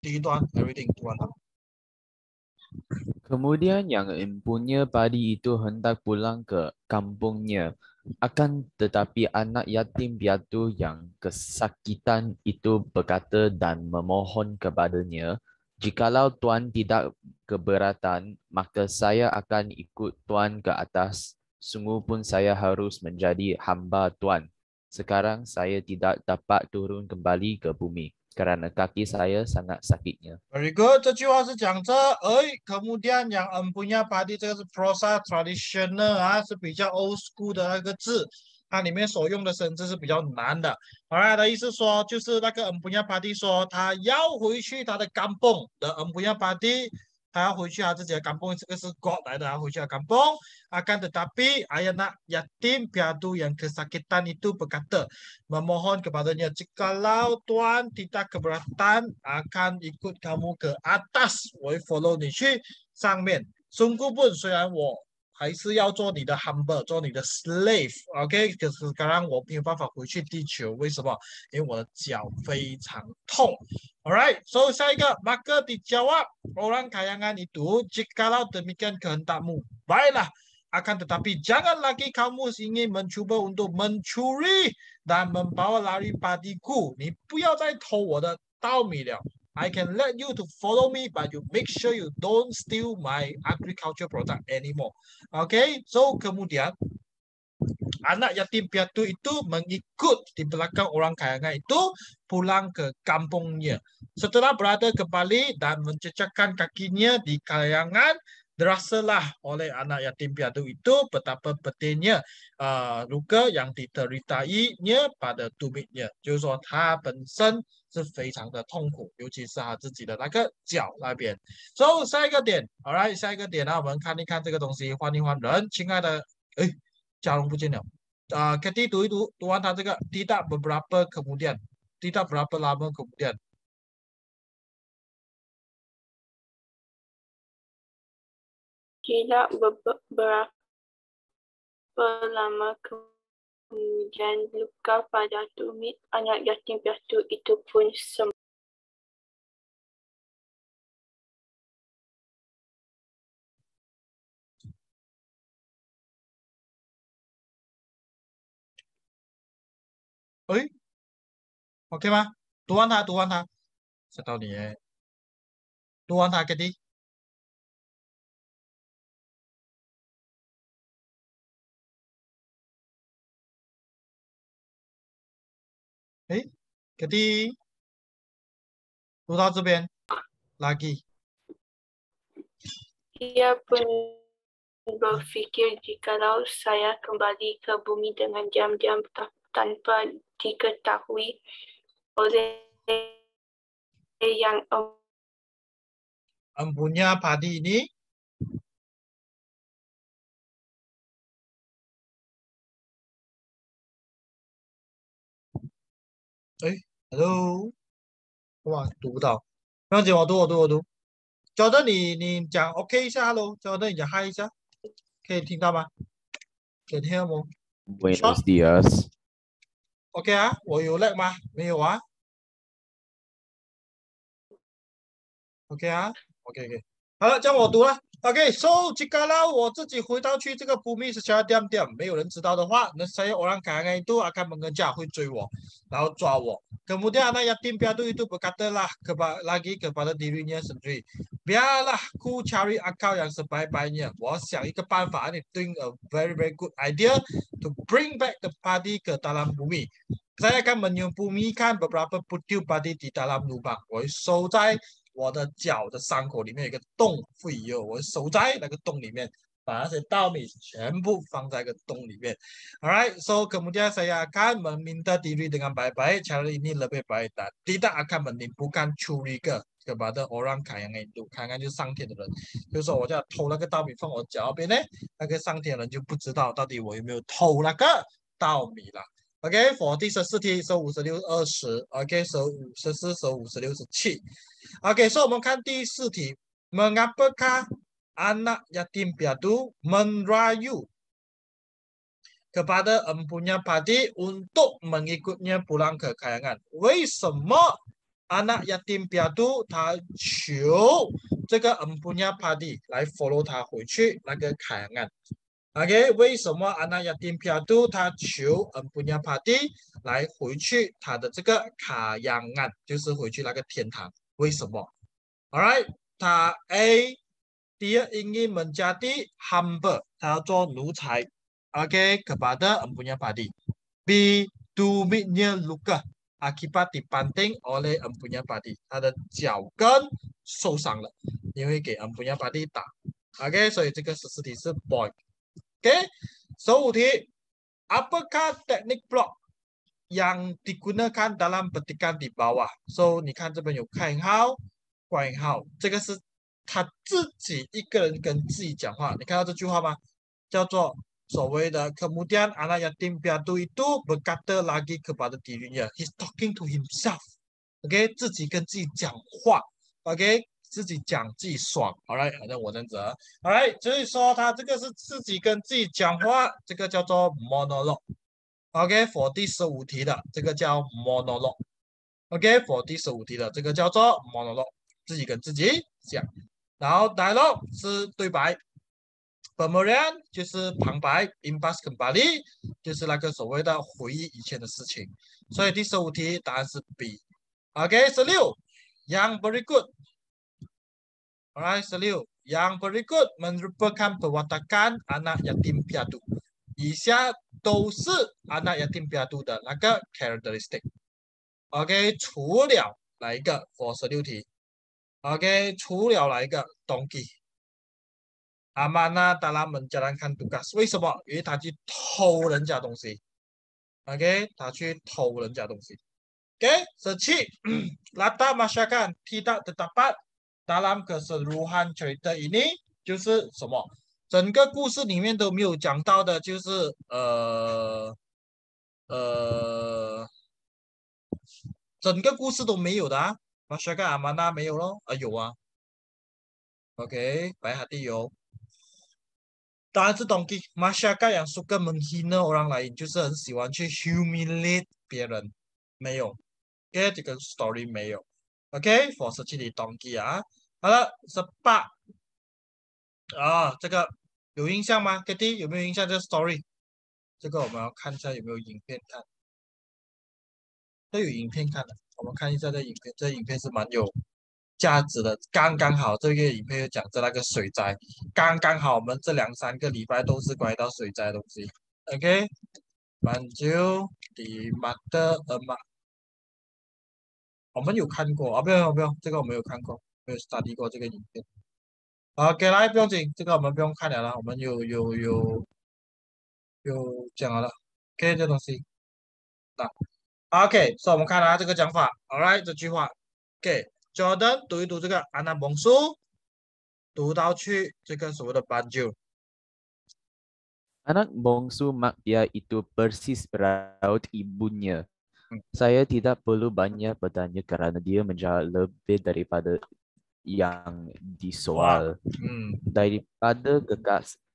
第一段 everything tuan. Kemudian yang empunya padi itu hendak pulang ke kampungnya. Akan tetapi anak yatim piatu yang kesakitan itu berkata dan memohon kepadanya, "Jikalau tuan tidak keberatan, maka saya akan ikut tuan ke atas. Sungguh pun saya harus menjadi hamba tuan. Sekarang saya tidak dapat turun kembali ke bumi kerana kaki saya sangat sakitnya." Very good， 这句话是讲着，kemudian yang empunya padi 这个是 prosa traditional 啊，是比较 old school 的那个字，它里面所用的生字是比较难的。Alright 的意思说，就是那个 empunya padi 说他要回去他的kampung 的 empunya padi，他要回去他自己的 kampung， 这个是 God 来的，他回去的 kampung。Akan tetapi anak yatim piatu yang kesakitan itu berkata, memohon kepadanya, jikalau Tuan tidak keberatan, akan ikut kamu ke atas, 我会 follow 你去上面。sungguh pun 虽然我还是要做你的 humble， 做你的 slave，OK？、可是sekarang 我没有办法回去地球，为什么？因为我的脚非常痛。Alright， so 下一个 maka dijawab orang kayangan itu, jikalau demikian kehendakmu, baiklah. Akan tetapi jangan lagi kamu ingin mencuba untuk mencuri dan membawa lari padiku. 你不要再偷我的稻米了。I can let you to follow me, but you make sure you don't steal my agriculture product anymore. Okay, so kemudian anak yatim piatu itu mengikut di belakang orang kayangan itu pulang ke kampungnya. Setelah berada kembali dan mencecahkan kakinya di kayangan, dirasalah oleh anak yatim piatu itu betapa pedihnya luka yang diteritainya pada tumitnya， 就是说他本身是非常的痛苦，尤其是他自己的那个脚那边。So 下一个点 ，Alright， 下一个点呢，我们看一看这个东西，换一换人。亲爱的，嘉荣不见了。Katie 读一读，读完他这个 tidak beberapa kemudian， tidak berapa lama kemudian。Tidak beberapa lama kemudian luka pada tumit anak yatim piatu itu pun sembuh. OK 吗？读完它，读完它，这道理耶。读完它，Katie。Katie，读到这边，lagi。Ia pun berfikir jikalau saya kembali ke bumi dengan diam-diam tanpa diketahui oleh yang empunya padi ini hello， 哇，读不到，不要紧，我读。Jordan， 你讲 OK 一下 ，Hello，Jordan 你讲 Hi 一下，可以听到吗？可以听到吗 Buenos días。 OK 啊，我有 lag 吗？没有啊。OK 啊 ，OK， 好了，这样我读了。OK，so jikalau 我自己回到去这个 bumi secara diam-diam， 没有人知道的话，那saya orang kayangan itu akan mengejar， 会追我，然后抓我。Kemudian anak yatim piatu itu berkatalah lagi kepada dirinya sendiri, biarlah ku cari akal yang sebaik-baiknya. 我想一个办法 ，I think a very very good idea to bring back the padi ke dalam bumi. Saya akan menyembunyikan beberapa putiu padi di dalam lubang. 我会收在我的脚的伤口里面有一个洞，我手在那个洞里面，把那些稻米全部放在一个洞里面。Alright, so kemudian saya akan meminta diri dengan baik-baik. Cara ini lebih baik dan tidak akan menimbulkan curiga kepada orang kayangan itu. Kayangan 就是上天的人，就是说我就要偷那个稻米放我脚边呢，那个上天的人就不知道到底我有没有偷那个稻米了。OK，for 第14题手56 20 ，OK 手54手56 17。OK， so 我们看第4题 ，Mengapakah anak yatim piatu merayu kepada empunya padi untuk mengikutnya pulang ke kayangan? 为什么 anak yatim piatu 他求这个empunya padi 来 follow 他回去那个凯阳岸。OK， 为什么anak yatim piatu 他求empunya padi 来回去他的这个卡阳岸，就是回去那个天堂？为什么？Alright， 他 A dia ingin menjadi hamba， 他要做奴才。OK， kepada empunya padi。B tumitnya luka akibat dibanting oleh empunya padi， 他的脚跟受伤了，因为给empunya padi 打。OK， 所以这个14题是 boy。OK，15 题，apakah teknik block yang digunakan dalam petikan di bawah？ So 你看这边有开引号、关引号，这个是他自己一个人跟自己讲话。你看到这句话吗？叫做所谓的 kemudian anak yatim piatu itu berkata lagi kepada dirinya. He's talking to himself. OK， 自己跟自己讲话。OK， 自己讲自己爽。Alright， 好像我这样子啊。Alright， 所以说他这个是自己跟自己讲话，这个叫做 monologue。OK，for 第15题的这个叫 monologue。OK，for 第15题的这个叫做 monologue， 自己跟自己讲。然后 dialogue 是对白。Pemberian 就是旁白 ，imbas kembali 就是那个所谓的回忆以前的事情，所以第15题答案是 B。OK，16 yang berikut，alright 16 yang berikut merupakan perwatakan anak yatim piatu， 以下都是 anak yatim piatu 的那个 characteristic。OK， 除了哪一个 for 16题 ？OK， 除了哪一个 donkey。Amanah dalam menjalankan tugas， 为什么？因为他去偷人家东西。OK， 他去偷人家东西。OK，17 Latar masyarakat tidak terdapat dalam keseluruhan cerita ini， 就是什么？整个故事里面都没有讲到的，就是整个故事都没有的啊。masyarakat amanah 没有咯？有啊。OK， 白hati有。答案是 donkey。masyarakat yang suka menghina orang lain， 就是很喜欢去 humiliate 别人。没有 ，OK， 这个 story 没有。OK，for 17题 donkey 啊。好了，18啊，这个有印象吗 ？Kitty 有没有印象这个 story？ 这个我们要看一下有没有影片看。都有影片看的，我们看一下这影片，这影片是蛮有价值的，刚刚好这个影片又讲着那个水灾，刚刚好我们这2、3个礼拜都是关于到水灾的东西。OK， Banjir di Mata Emak， 我们有看过啊？不用不用，这个我没有看过，没有 study 过这个影片。OK， 来不用紧，这个我们不用看了啦，我们有讲了 OK， 这东西啊。OK， 所以我们看了这个讲法 ，Alright， 这句话 ，OK，Jordan 读一读这个 anak bongsu， 读到去这个所谓的 banjir。 Anak bongsu Mak Pia itu persis peraut ibunya. 嗯 Saya tidak perlu banyak bertanya kerana dia menjawab lebih daripada yang disoal. Daripada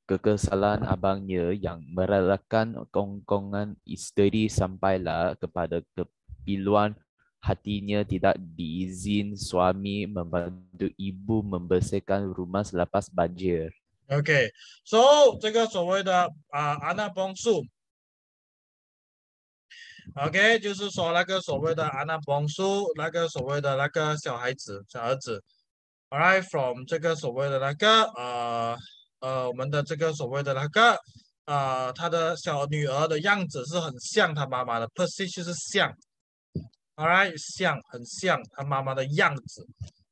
kekesalan abangnya yang merelakan kongkongan isteri sampailah kepada kepiluan hatinya tidak diizin suami membantu ibu membersihkan rumah selepas banjir. OK，so 这个所谓的anak bongsu。OK， 就是说那个所谓的anak bongsu， 那个所谓的那个小孩子、小儿子。Alright，from 这个所谓的那个我们的这个所谓的那个他的小女儿的样子是很像他妈妈的 ，persis 就是像 ，Alright， 像很像他妈妈的样子。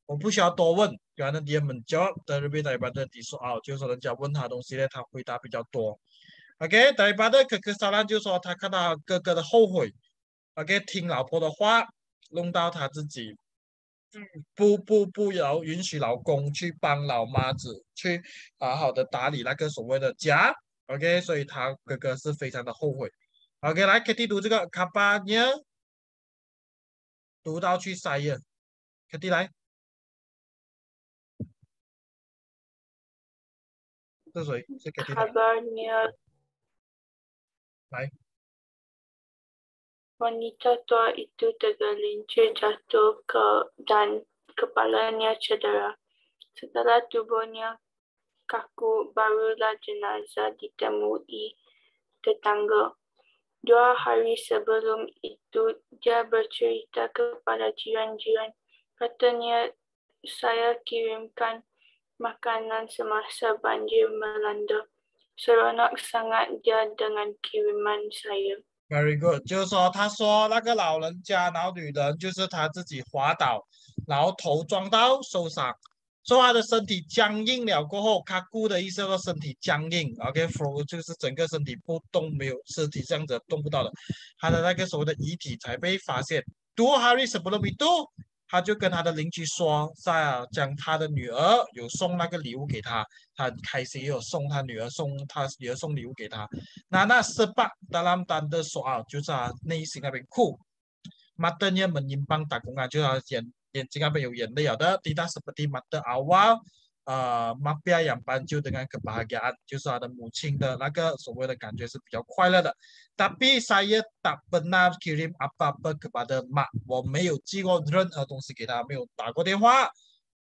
我不需要多问，原来dia menjawab lebih daripada disoal， 就是说人家问他东西呢，他回答比较多。OK，daripada kekesalan 就是说他看到他哥哥的后悔。OK， 听老婆的话，弄到他自己。不要允许老公去帮老妈子去好好的打理那个所谓的家。OK， 所以他哥哥是非常的后悔。OK， 来 Kitty 读这个 kapanya， 读到去saya。Kitty 来，是谁？是 Kitty 来。 Kabarnya 来 Wanita tua itu tergelincir jatuh dan kepalanya cedera. Setelah tubuhnya kaku, barulah jenazah ditemui tetangga. 2 hari sebelum itu, dia bercerita kepada jiran-jiran. Katanya, saya kirimkan makanan semasa banjir melanda. Seronok sangat dia dengan kiriman saya. Very good，就是说，他说那个老人家，然后女人就是他自己滑倒，然后头撞到受伤，说他的身体僵硬了过后，他顾的意思说身体僵硬，OK，flow 就是整个身体不动，没有肢体这样子动不到的，他的那个所谓的遗体才被发现。Dua hari sebelum itu，他就跟他的邻居说，将他的女儿有送那个礼物给他，他很开心，也有送他女儿送礼物给他。那sebab dalam tanda soal 就是他内心那边哭，matanya menyimpang takungan 就是他眼睛那边有眼泪了的，tidak seperti mata awal mafia yang banjir dengan kebahagiaan 就是他的母亲的那个所谓的感觉是比较快乐的。Tapi saya tak pernah kirim apa-apa kepada mak，我没有寄过任何东西给他，没有打过电话。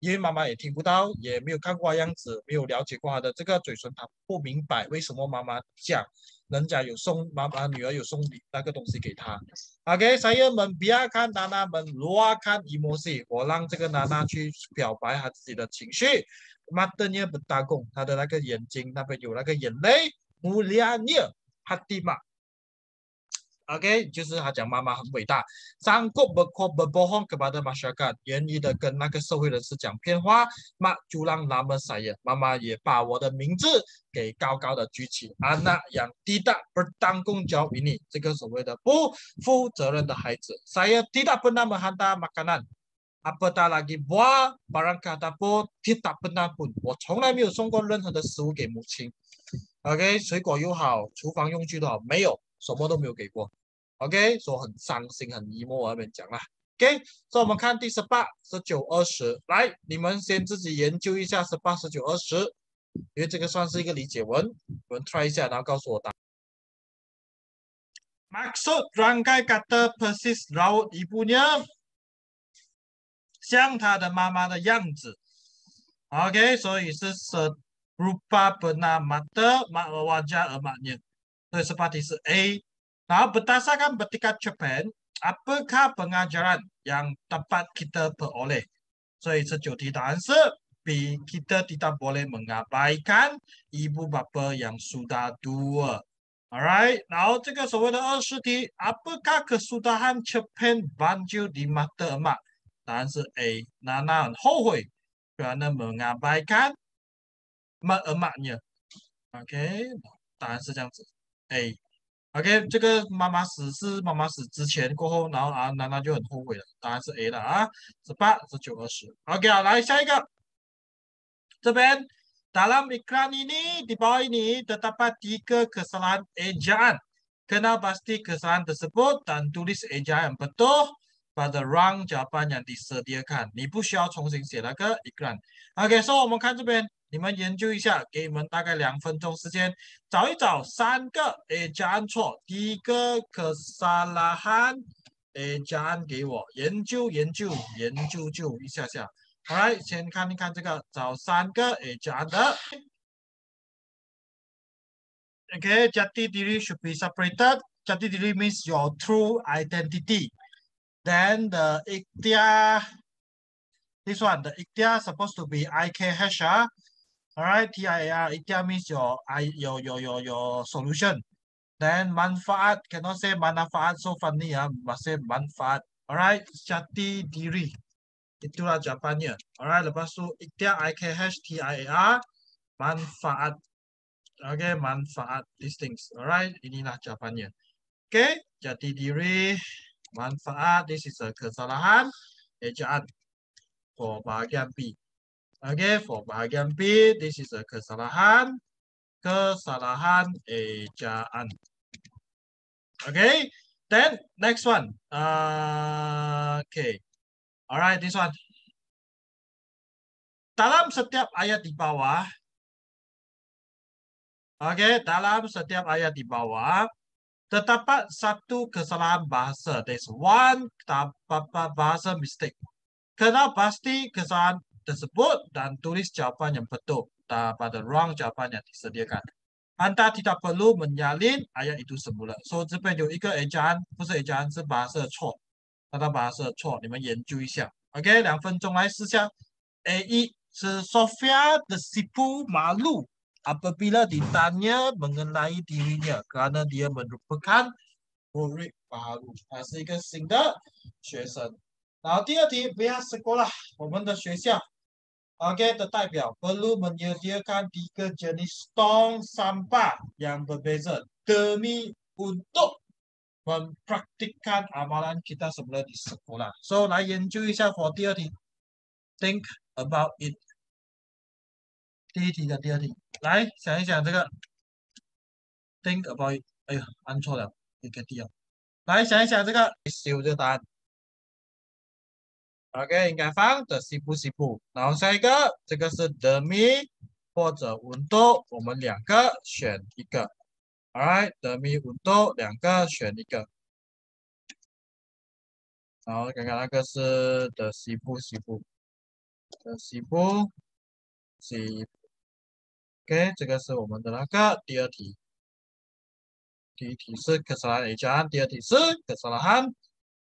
因为妈妈也听不到，也没有看过样子，没有了解过他的这个嘴唇，他不明白为什么妈妈讲人家有送妈妈女儿有送那个东西给他。OK， saya membiarkan Nana meluahkan emosi， 我让这个娜娜去表白她自己的情绪。Matanya bertagung， 她的那个眼睛那边有那个眼泪。Mulianya hati mak。OK， 就是他讲妈妈很伟大，sanggup berbohong kepada masyarakat， 愿意的跟那个社会人士讲骗话。Mak julang nama saya， 妈妈也把我的名字给高高的举起。Anak yang tidak bertanggung jawab ini， 这个所谓的不负责任的孩子。Saya tidak pernah menghantar makanan，apatah lagi buah barang kata pun tidak pernah pun， 我从来没有送过任何的食物给母亲。OK， 水果又好，厨房用具都好，没有，什么都没有给过。OK， 说很伤心，很 emo， 我那边讲啦。OK， 所以我们看第18、19、20，来，你们先自己研究一下18、19、20，因为这个算是一个理解文，我们 try 一下，然后告诉我答案。Maksud rangkai kata persis raut ibunya， 像他的妈妈的样子。OK， 所以是serupa benar mata wajah emaknya， 所以seperti 是 A。然后 berdasarkan bertikat cerpen， apakah pengajaran yang dapat kita peroleh？ 所以19题答案是 B， kita tidak boleh mengabaikan ibu bapa yang sudah tua。Alright， 然后这个所谓的20题 ，apakah kesudahan cerpen banjir di mata emak？ 答案是 A， Nana 很后悔 kerana mengabaikan emaknya。OK， 答案是这样子 A。OK， 这个妈妈死是妈妈死之前过后，然后娜娜就很后悔了，答案是 A 了啊，18、19、20。OK， 好，来下一个，这边dalam iklan ini di bawah ini terdapat 3 kesalahan ejaan. Kenal pasti kesalahan tersebut dan tulis ejaan yang betul pada rang jawaban yang disediakan. 你不需要重新写那个 iklan。OK， 所以我们看这边。你们研究一下，给你们大概2分钟时间，找一找3个ejaan错。第一个 kesalahan ejaan 给我研究就一下下。好来，先看一看这个，找3个ejaan 的。Okay， jati diri should be separated. Jati diri means your true identity. Then the ikhtiar, this one, the ikhtiar supposed to be IKH. Alright, TIAR, ikhtiar means your solution. Then manfaat, cannot say manfaat, so funny must say manfaat. Alright, jati diri. Itulah jawapannya. Alright, lepas tu ikhtiar IKH, TIAR, manfaat. Okay, manfaat, these things. Alright, inilah jawapannya. Okay, jati diri, manfaat, this is a kesalahan ejaan for bahagian B. Okay, for bahagian B, this is a kesalahan ejaan. Okay, then next one. Okay, alright, this one. Dalam setiap ayat di bawah, okay, dalam setiap ayat di bawah, terdapat satu kesalahan bahasa. There's one bahasa mistake. Kenal pasti kesalahan tersebut dan tulis jawapan yang betul pada ruang jawapan yang disediakan. Anda tidak perlu menyalin ayat itu semula. So 这边有一个 ejaan， 不是 ejaan， 是bahasa 错，它的 bahasa 错，你们研究一下。OK， 2分钟来试下。A1 是 Sofia tersipu malu apabila ditanya mengenai dirinya kerana dia merupakan murid baru， 他是一个新的学生。然后第二题，pihak sekolah， 我们的学校 OK 的代表 perlu menyediakan 3 jenis tong sampah yang berbeza demi untuk mempraktikkan amalan kita semula di sekolah. So 来研究一下 for 第二题 ，think about it。第一题的第二题，来想一想这个 think about it。哎呀，按错了，一个题哦。来想一想这个修这个答案。OK， 应该放的西部西部，然后下一个这个是 demi 或者 untuk， 我们2个选一个 ，alright demi untuk 2个选一个，然后刚刚那个是的西部西部的西部西部 ，OK， 这个是我们的那个第二题，第一题是 kesalahan ejaan， 第二题是 kesalahan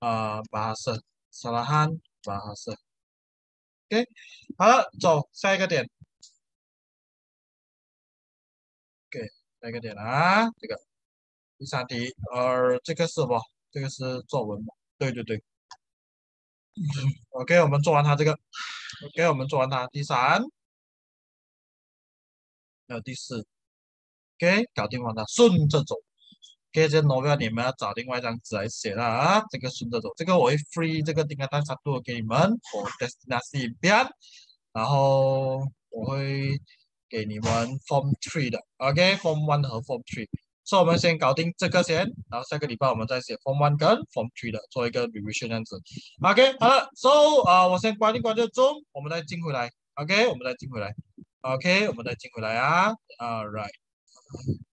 bahasa， kesalahan bahasa。OK， 好了，走下一个点。OK， 下一个点啊，这个第3题，这个是什么？这个是作文嘛？对对对。OK， 我们做完它这个。OK， 我们做完它。第3，第4。OK， 搞定完它，顺着走。OK， 这 novel 你们要找另外一张纸来写了啊。这个顺着走，这个我会 free 这个tingkatan 1给你们 for destinasi impian， 然后我会给你们 form 3的 ，OK，form 1和 form 3。所以我们先搞定这个先，然后下个礼拜我们再写 form 1跟 form 3的，做一个 revision 这样子。OK， 好了 ，so 我先关这个 Zoom， 我们再进回来。OK， 我们再进回来。OK， 我们再进回来啊。Alright。